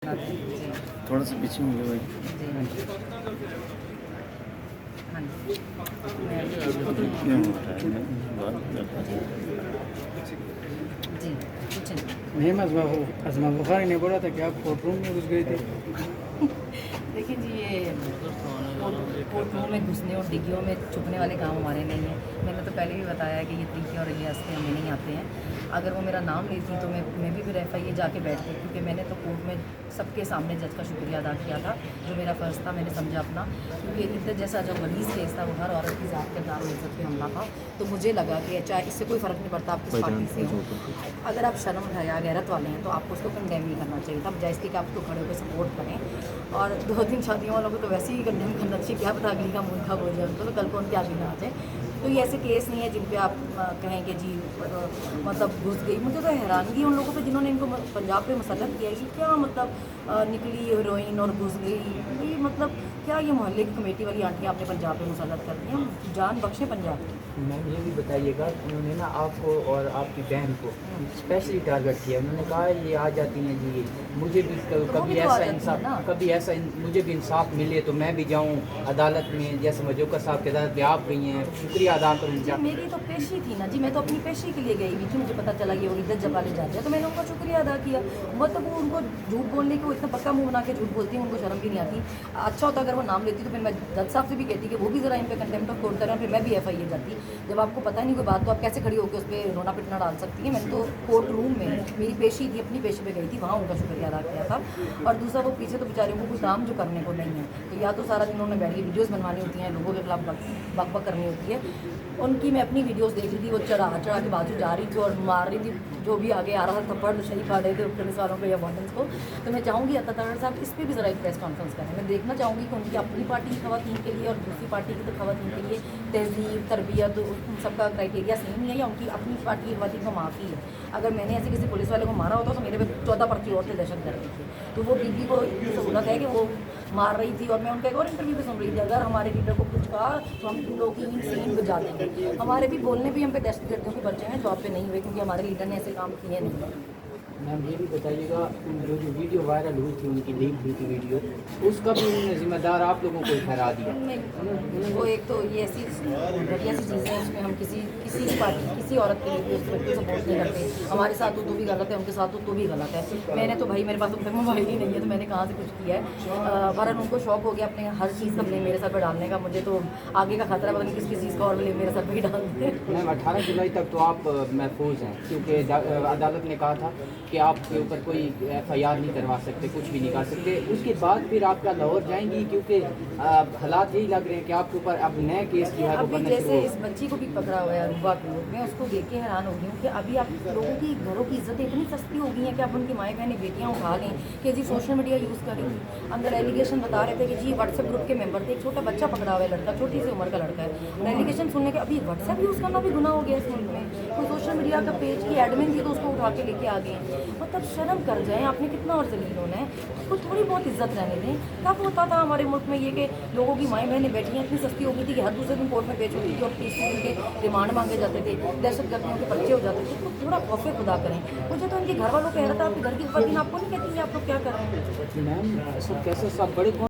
जी, थोड़ा सा पीछे हो गया भाई। जी, हाँ जी। मैं क्या हो रहा है? बात करता हूँ। जी, कुछ नहीं। नहीं अज़मा बुखारी ने बोला था कि आप कोर्ट रूम में घुस गए थे। देखिए जी, ये कोर्ट रूम में घुसने और डिग्गियों में छुपने वाले काम हमारे नहीं हैं। मैंने तो पहले भी बताया कि ये तरीके और ये रास्ते हमें नहीं आते हैं। अगर वो मेरा नाम लेती तो मैं भी फिर FIA जाके बैठती, क्योंकि मैंने तो कोर्ट में सबके सामने जज का शुक्रिया अदा किया था, जो मेरा फ़र्ज़ था मैंने समझा अपना। क्योंकि इधर जैसा जो गलीज़ केस था वो हर औरत की ज़ात के दाम इज़्ज़त पे हमला था, तो मुझे लगा कि चाहे इससे कोई फ़र्क नहीं पड़ता आप किस पार्टी से हो, अगर आप शर्म हया गैरत वाले हैं तो आपको उसको कंडेम नहीं करना चाहिए था, बजाय इसके कि आप उसको खड़े होकर सपोर्ट करें। और 2-3 शादियों वालों को तो वैसे ही कंडेम करना चाहिए, क्या पता अगली का मूड खराब हो जाए उनको, तो कल को उनके आगे ना आ जाए। तो ये ऐसे केस नहीं है जिन पे आप कहें कि जी मतलब घुस गई। मुझे तो हैरानगी उन लोगों पे जिन्होंने इनको पंजाब पे मुसल्लत किया, ये क्या मतलब निकली हीरोइन और घुस गई, ये मतलब क्या ये मोहल्ले की कमेटी वाली आंटियाँ अपने पंजाब पे मुसल्लत कर दी हैं, जान बख्शे पंजाब की। मैम ये भी बताइएगा, उन्होंने ना आपको और आपकी बहन को स्पेशली टारगेट किया। उन्होंने कहा ये आ जाती हैं जी, मुझे भी कभी तो आ ऐसा जाती है इंसाफ ना। मुझे भी इंसाफ मिले तो मैं भी जाऊँ अदालत में, जैसे मजोका साहब की अदालत में आप गई हैं, शुक्रिया अदा करूँ जी, उनका। मेरी तो पेशी थी ना जी, मैं तो अपनी पेशी के लिए गई हुई थी, मुझे पता चला ये इधर जब वाले जाते हैं तो मैंने उनका शुक्रिया अदा किया। मतलब वो उनको झूठ बोलने के, वो इतना पक्का मुंह बना के झूठ बोलती हैं, उनको शर्म भी नहीं आती। अच्छा होता अगर वो नाम लेती तो फिर मैं जज साहब से भी कहती कि वो भी ज़रा इन पे कंटेम्प्ट ऑफ कोर्ट करें, फिर मैं भी FIA जाती। जब आपको पता नहीं कोई बात तो आप कैसे खड़ी होकर उस पर रोना पिटना डाल सकती हैं। मैंने तो कोर्ट रूम में मेरी पेशी थी, अपनी पेशी पे गई थी, वहाँ उनका शुक्रिया अदा किया था। और दूसरा वो पीछे तो बेचारे को कोई काम जो करने को नहीं है, तो या तो सारा दिन उन्होंने बैठ के वीडियोज़ बनवानी होती हैं, लोगों के खिलाफ बक बक करनी होती है। उनकी मैं अपनी वीडियोस देख रही थी, वो चढ़ा के बाजू जा रही थी और मार रही थी, जो भी आगे आ रहा था थप्पड़ शरीफ पा रहे थे पुलिस वालों को या वार्डन्स को। तो मैं चाहूँगी अता तारड़ साहब इस पर भी ज़रा एक प्रेस कॉन्फ्रेंस करें। मैं देखना चाहूँगी कि उनकी अपनी पार्टी की खवातीन के लिए और दूसरी पार्टी की तो खवातीन के लिए तहजीब तरबियत उन सबका क्राइटेरिया सेम ही है, या उनकी अपनी पार्टी की खवातीन को माफ़ी है। अगर मैंने ऐसे किसी पुलिस वाले को मारा होता तो मेरे पे 14 पर्ची और थे दहशतगर्दी की। तो वो बीबी को सहूलत है कि वो मार रही थी, और मैं उनका एक और इंटरव्यू भी सुन रही थी, अगर हमारे लीडर को कुछ कहा तो हम लोग की सीन बजा देंगे। हमारे भी बोलने भी हम पे दहशतगर्दियों के पर्चे हैं, जॉब पे नहीं हुए क्योंकि हमारे लीडर ने ऐसे काम किए नहीं। मैम ये भी बताइएगा, जो वीडियो वायरल हुई थी उनकी लीक हुई थी वीडियो, उसका भी उन्होंने जिम्मेदार आप लोगों को ठहरा दिया। वो एक तो ये ऐसी चीज़ें हैं इसमें हम किसी पार्टी किसी औरत के लिए भी उस व्यक्ति को सपोर्ट नहीं करते। हमारे साथ तो भी गलत है, उनके साथ तो भी गलत है। मैंने तो भाई मेरे पास तो मोबाइल ही नहीं है, तो मैंने कहाँ से कुछ किया है। वरन उनको शौक हो गया अपने हर चीज़ का ब्लेम मेरे सर पर डालने का। मुझे तो आगे का खतरा पता नहीं किस चीज़ का और ब्लेम मेरे सर पर ही डाल दें। मैम 18 जुलाई तक तो आप महफूज हैं, क्योंकि अदालत ने कहा था कि आपके ऊपर कोई FIR नहीं करवा सकते, कुछ भी नहीं कर सकते। उसके बाद फिर आपका लाहौर जाएंगी, क्योंकि हालात यही लग रहे हैं कि आपके ऊपर अब नए केस जो है वो अभी बनना जैसे शुरू इस बच्ची को भी पकड़ा हुआ है अरूबा को, मैं उसको देख के हैरान हो गई हूँ कि अभी आप लोगों की घरों की इज्जतें इतनी सस्ती हो गई हैं कि आप उनकी माएँ बहनें बेटियाँ उठा लें कि जी सोशल मीडिया यूज़ करेंगी। अंदर एलिगेशन बता रहे थे कि जी व्हाट्सएप ग्रुप के मेंबर थे, एक छोटा बच्चा पकड़ा हुआ है, लड़का छोटी सी उम्र का लड़का है। एलिगेशन सुनने के अभी व्हाट्सएप यूज़ करना भी गुनाह हो गया इस मुल्क में। कोई सोशल मीडिया का पेज की एडमिन थी तो उसको उठा के लेके आ गए। मतलब शर्म कर जाएं, आपने कितना और जलील होना है, उसको थोड़ी बहुत इज्जत रहने दें। कब होता था हमारे मुल्क में ये कि लोगों की माएँ बहनें बेटियाँ इतनी सस्ती हो गई थी कि हर दूसरे दिन कोर्ट में पेश होती थी और 30 दिन के रिमांड मांगे जाते थे, दहशतगर्दियों के पर्चे हो जाते थे। तो थोड़ा खौफ खुदा करें। मुझे तो उनके घर वालों कह रहा था आपके घर की खवातीन आपको नहीं कहती कि आप लोग क्या कर रहे हैं। मैम ऐसा कैसे सब बड़े